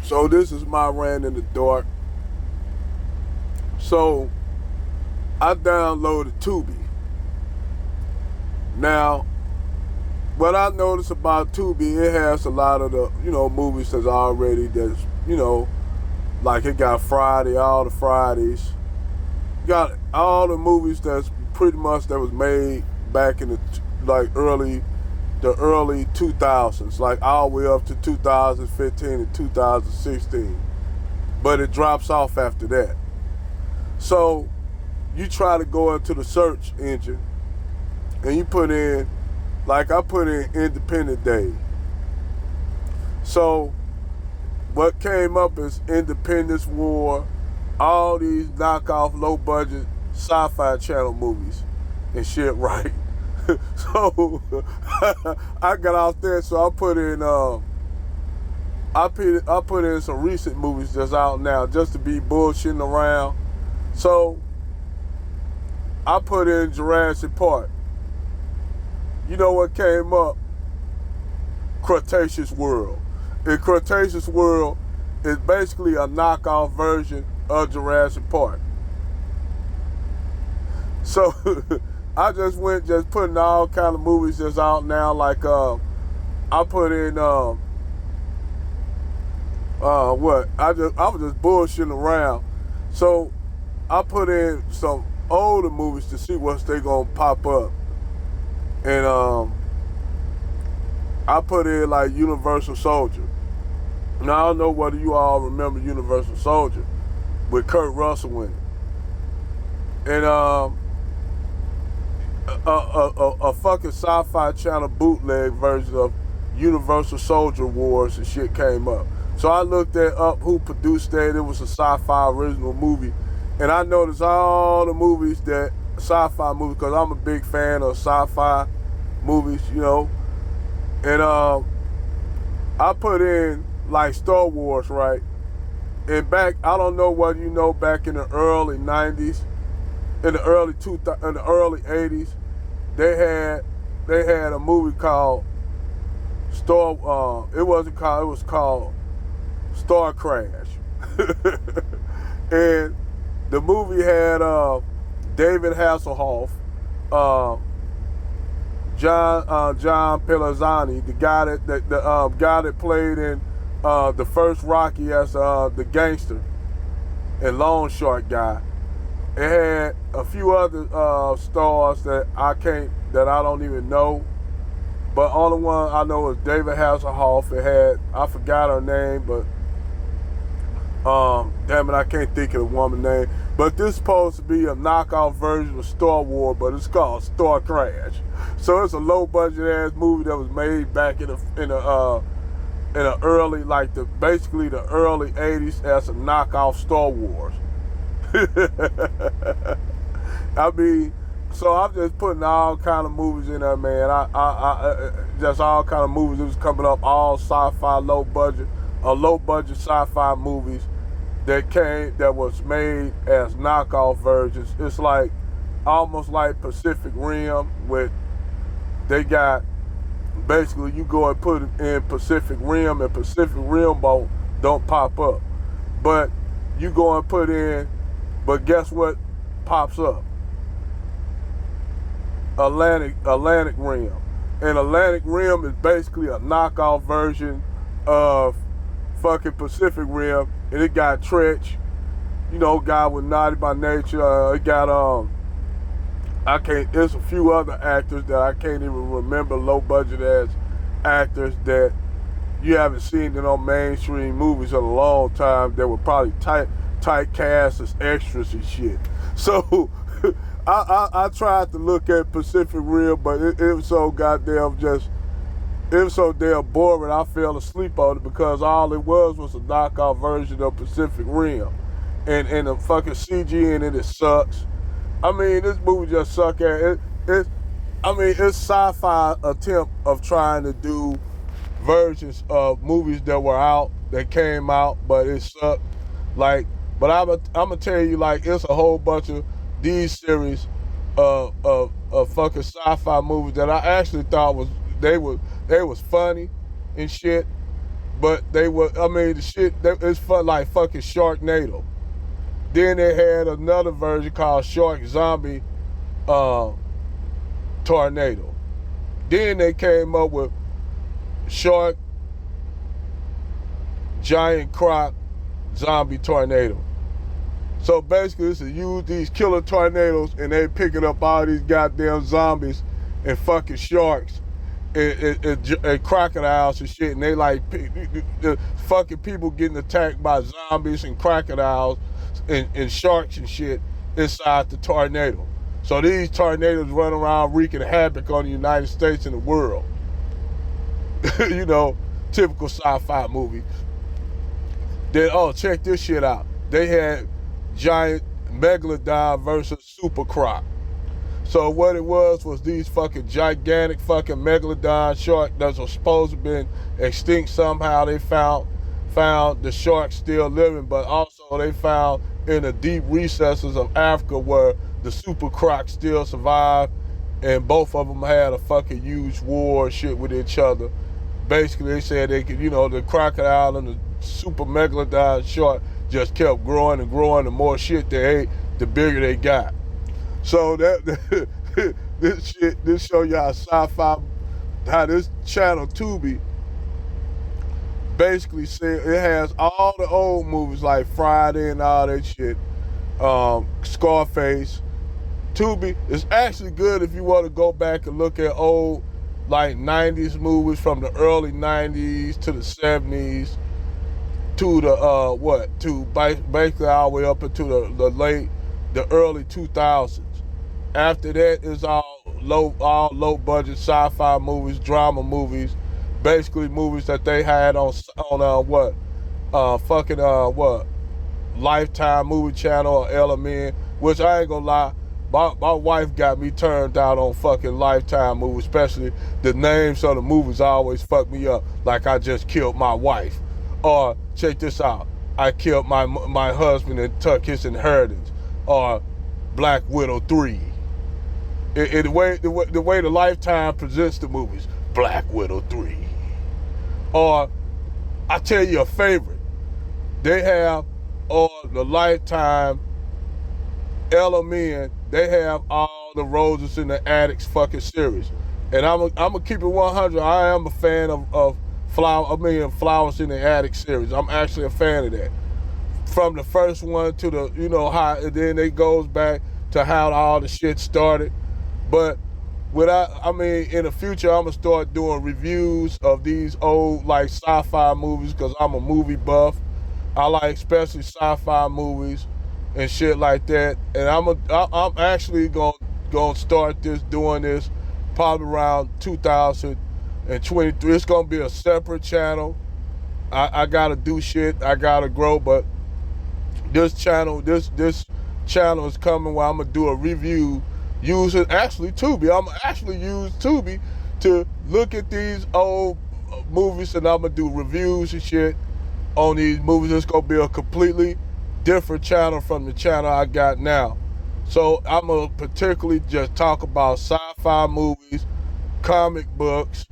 So this is my rant in the dark. So I downloaded Tubi. Now, what I noticed about Tubi, it has a lot of the, movies that's like it got Friday, all the Fridays. Got all the movies that's pretty much that was made back in the early 2000s, like all the way up to 2015 and 2016. But it drops off after that. So you try to go into the search engine and you put in, like I put in Independent Day. So what came up is Independence War, all these knockoff low budget sci-fi channel movies and shit, right? So I got out there, so I put in some recent movies that's out now just to be bullshitting around. So I put in Jurassic Park. You know what came up? Cretaceous World. In Cretaceous World is basically a knockoff version of Jurassic Park. So I just went putting all kind of movies that's out now. Like I put in what? I was just bullshitting around. So I put in some older movies to see what's they gonna pop up. And I put in like Universal Soldier. Now I don't know whether you all remember Universal Soldier with Kurt Russell in it. And a fucking sci-fi channel bootleg version of Universal Soldier Wars and shit came up. So I looked up who produced that. It was a sci-fi original movie. And I noticed all the movies sci-fi movies, because I'm a big fan of sci-fi movies, And I put in like Star Wars, right? And back, I don't know whether you know, back in the early 90s, in the early 80s, they had a movie called it was called Star Crash. And the movie had David Hasselhoff, John Pellizzani, the guy that played in the first Rocky as the gangster and loan shark guy. It had a few other stars that I don't even know, but only one I know is David Hasselhoff. It had, I forgot her name, but damn it, I can't think of the woman's name. But this is supposed to be a knockout version of Star Wars, but it's called Star Crash. So it's a low budget ass movie that was made back in the early, like basically the early 80s as a knockoff Star Wars. I mean, so I'm just putting all kind of movies in there, man. I just all kind of movies that was coming up, all sci-fi, low budget sci-fi movies that was made as knockoff versions. It's like almost like Pacific Rim, with they got basically you go and put it in Pacific Rim, and Pacific Rim don't pop up, but you go and put in. But guess what pops up? Atlantic Rim. And Atlantic Rim is basically a knockoff version of fucking Pacific Rim. And it got Tretch, guy with Naughty by Nature. It got there's a few other actors that I can't even remember, low budget ass actors that you haven't seen in no mainstream movies in a long time that were probably tight cast as extras and shit. So I tried to look at Pacific Rim, but it was so goddamn it was so damn boring. I fell asleep on it because all it was a knockoff version of Pacific Rim, and the fucking CG in it sucks. I mean, this movie just suck at it. It's sci-fi attempt of trying to do versions of movies that came out, but it sucked. Like, but I'm gonna tell you, like, it's a whole bunch of these series of fucking sci-fi movies that I actually thought was funny and shit, but they were, I mean, the shit, it's fun like fucking Sharknado. Then they had another version called Shark Zombie Tornado. Then they came up with Shark Giant Croc Zombie Tornado. So basically, it's to use these killer tornadoes and they picking up all these goddamn zombies and fucking sharks and crocodiles and shit. And they like the fucking people getting attacked by zombies and crocodiles and sharks and shit inside the tornado. So these tornadoes run around wreaking havoc on the United States and the world. You know, typical sci-fi movie. Then, oh, check this shit out. They had giant megalodon versus super croc. So what it was these fucking gigantic fucking megalodon shark that was supposed to have been extinct somehow. They found the sharks still living, but also they found in the deep recesses of Africa where the super crocs still survived, and both of them had a fucking huge war shit with each other. Basically, they said they could, you know, the crocodile and the super megalodon shark just kept growing and growing. The more shit they ate, the bigger they got. So that this show y'all sci-fi, how this channel Tubi basically said it has all the old movies like Friday and all that shit, Scarface. Tubi is actually good if you want to go back and look at old like 90s movies from the early 90s to the 70s to the basically all the way up into the early 2000s. After that is all low budget sci-fi movies, drama movies, basically movies that they had on Lifetime movie channel or Element, which I ain't gonna lie, my wife got me turned out on fucking Lifetime movies, especially the names of the movies always fuck me up, like I just killed my wife, or check this out, I killed my husband and took his inheritance, or Black Widow 3. The way the Lifetime presents the movies, Black Widow 3. Or I tell you a favorite, they have on the Lifetime Element, they have all the Roses in the Attics fucking series. And I'm gonna keep it 100. I am a fan of Flowers in the Attic series. I'm actually a fan of that. From the first one to the, you know, how, and then it goes back to how all the shit started. But in the future, I'm gonna start doing reviews of these old like sci-fi movies because I'm a movie buff. I like especially sci-fi movies and shit like that. And I'm actually gonna start doing this probably around 2023. It's gonna be a separate channel. I gotta do shit. I gotta grow, but this channel is coming where I'm gonna do a review using actually Tubi. I'm actually use Tubi to look at these old movies, and I'm gonna do reviews and shit on these movies. It's gonna be a completely different channel from the channel I got now. So I'm gonna particularly just talk about sci-fi movies, comic books,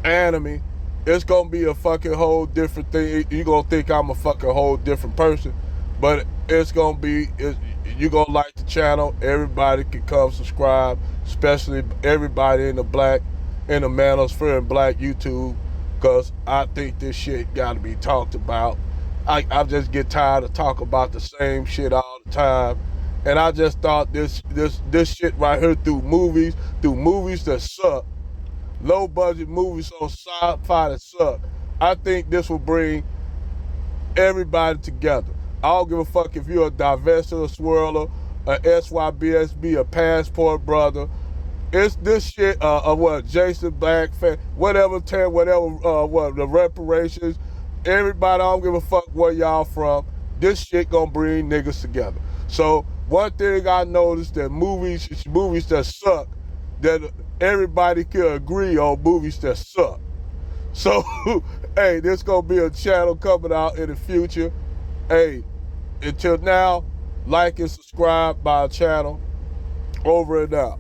anime. It's gonna be a fucking whole different thing. You're gonna think I'm a fucking whole different person, but it's gonna be, you're gonna like the channel. Everybody can come subscribe, especially everybody in the manosphere and black YouTube, because I think this shit gotta be talked about. I just get tired of talking about the same shit all the time. And I just thought this shit right here through movies that suck, low budget movies on sci-fi that suck, I think this will bring everybody together. I don't give a fuck if you're a divester, a swirler, a SYBSB, a passport brother. It's this shit Jason Black fan, whatever, the reparations. Everybody, I don't give a fuck where y'all from. This shit gonna bring niggas together. So one thing I noticed, that movies that suck, that everybody can agree on movies that suck. So, hey, this gonna be a channel coming out in the future. Hey, until now, like and subscribe my channel. Over and out.